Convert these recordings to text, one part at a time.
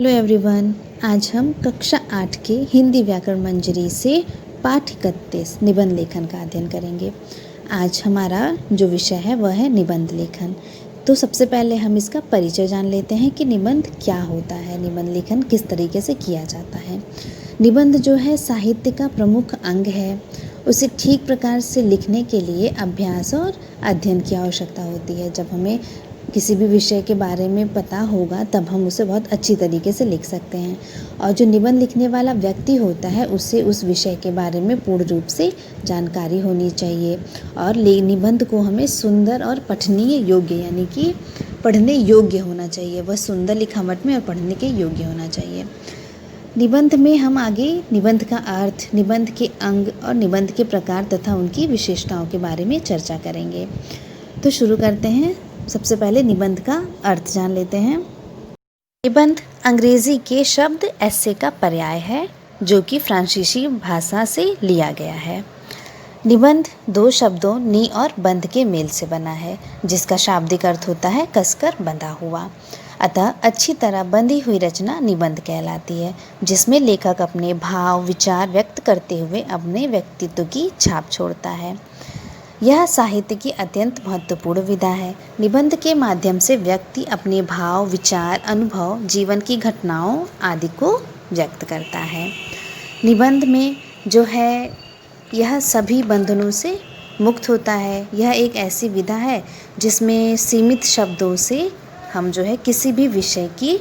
Hello everyone, आज हम कक्षा 8 के हिंदी व्याकरण मंजरी से पाठ 31 निबंध लेखन का अध्ययन करेंगे। आज हमारा जो विषय है वह है निबंध लेखन। तो सबसे पहले हम इसका परिचय जान लेते हैं कि निबंध क्या होता है, निबंध लेखन किस तरीके से किया जाता है। निबंध जो है साहित्य का प्रमुख अंग है। उसे ठीक प्रकार से लिखने के लिए अभ्यास और अध्ययन की आवश्यकता होती है। जब हमें किसी भी विषय के बारे में पता होगा तब हम उसे बहुत अच्छी तरीके से लिख सकते हैं। और जो निबंध लिखने वाला व्यक्ति होता है उसे उस विषय के बारे में पूर्ण रूप से जानकारी होनी चाहिए। और निबंध को हमें सुंदर और पठनीय योग्य यानी कि पढ़ने योग्य होना चाहिए। वह सुंदर लिखावट में और पढ़ने के योग्य होना चाहिए। निबंध में हम आगे निबंध का अर्थ, निबंध के अंग और निबंध के प्रकार तथा उनकी विशेषताओं के बारे में चर्चा करेंगे। तो शुरू करते हैं। सबसे पहले निबंध का अर्थ जान लेते हैं। निबंध अंग्रेजी के शब्द एसे का पर्याय है जो कि फ्रांसीसी भाषा से लिया गया है। निबंध दो शब्दों नि और बंध के मेल से बना है जिसका शाब्दिक अर्थ होता है कसकर बंधा हुआ। अतः अच्छी तरह बंधी हुई रचना निबंध कहलाती है जिसमें लेखक अपने भाव विचार व्यक्त करते हुए अपने व्यक्तित्व की छाप छोड़ता है। यह साहित्य की अत्यंत महत्वपूर्ण विधा है। निबंध के माध्यम से व्यक्ति अपने भाव विचार अनुभव जीवन की घटनाओं आदि को व्यक्त करता है। निबंध में जो है यह सभी बंधनों से मुक्त होता है। यह एक ऐसी विधा है जिसमें सीमित शब्दों से हम जो है किसी भी विषय की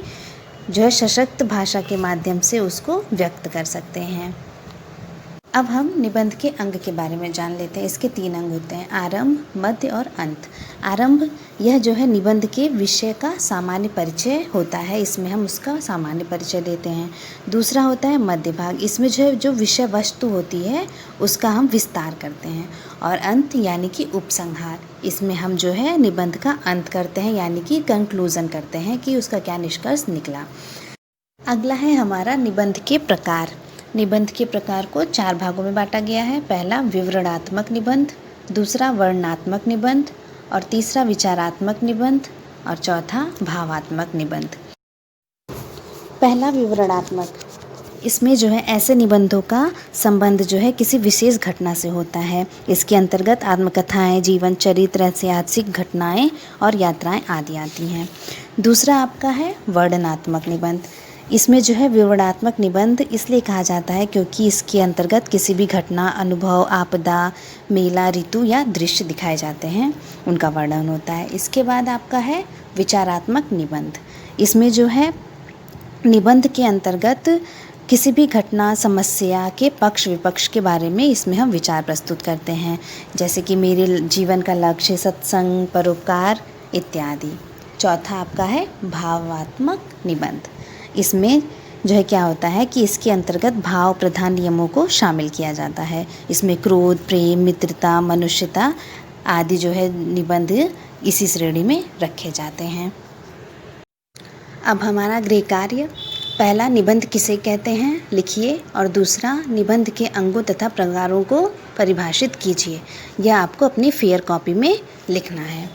जो है सशक्त भाषा के माध्यम से उसको व्यक्त कर सकते हैं। अब हम निबंध के अंग के बारे में जान लेते हैं। इसके 3 अंग होते हैं, आरंभ, मध्य और अंत। आरंभ यह जो है निबंध के विषय का सामान्य परिचय होता है, इसमें हम उसका सामान्य परिचय देते हैं। दूसरा होता है मध्य भाग, इसमें जो विषय वस्तु होती है उसका हम विस्तार करते हैं। और अंत यानी कि उपसंहार, इसमें हम जो है निबंध का अंत करते हैं यानी कि कंक्लूजन करते हैं कि उसका क्या निष्कर्ष निकला। अगला है हमारा निबंध के प्रकार। निबंध के प्रकार को 4 भागों में बांटा गया है। पहला विवरणात्मक निबंध, दूसरा वर्णनात्मक निबंध और तीसरा विचारात्मक निबंध और चौथा भावात्मक निबंध। पहला विवरणात्मक, इसमें जो है ऐसे निबंधों का संबंध जो है किसी विशेष घटना से होता है। इसके अंतर्गत आत्मकथाएं, जीवन चरित्र, ऐतिहासिक घटनाएं और यात्राएं आदि आती हैं। दूसरा आपका है वर्णनात्मक निबंध। इसमें जो है विवरणात्मक निबंध इसलिए कहा जाता है क्योंकि इसके अंतर्गत किसी भी घटना, अनुभव, आपदा, मेला, ऋतु या दृश्य दिखाए जाते हैं, उनका वर्णन होता है। इसके बाद आपका है विचारात्मक निबंध। इसमें जो है निबंध के अंतर्गत किसी भी घटना, समस्या के पक्ष विपक्ष के बारे में इसमें हम विचार प्रस्तुत करते हैं, जैसे कि मेरे जीवन का लक्ष्य, सत्संग, परोपकार इत्यादि। चौथा आपका है भावात्मक निबंध। इसमें जो है क्या होता है कि इसके अंतर्गत भाव प्रधान नियमों को शामिल किया जाता है। इसमें क्रोध, प्रेम, मित्रता, मनुष्यता आदि जो है निबंध इसी श्रेणी में रखे जाते हैं। अब हमारा गृह कार्य, पहला निबंध किसे कहते हैं लिखिए और दूसरा निबंध के अंगों तथा प्रकारों को परिभाषित कीजिए। यह आपको अपनी फेयर कॉपी में लिखना है।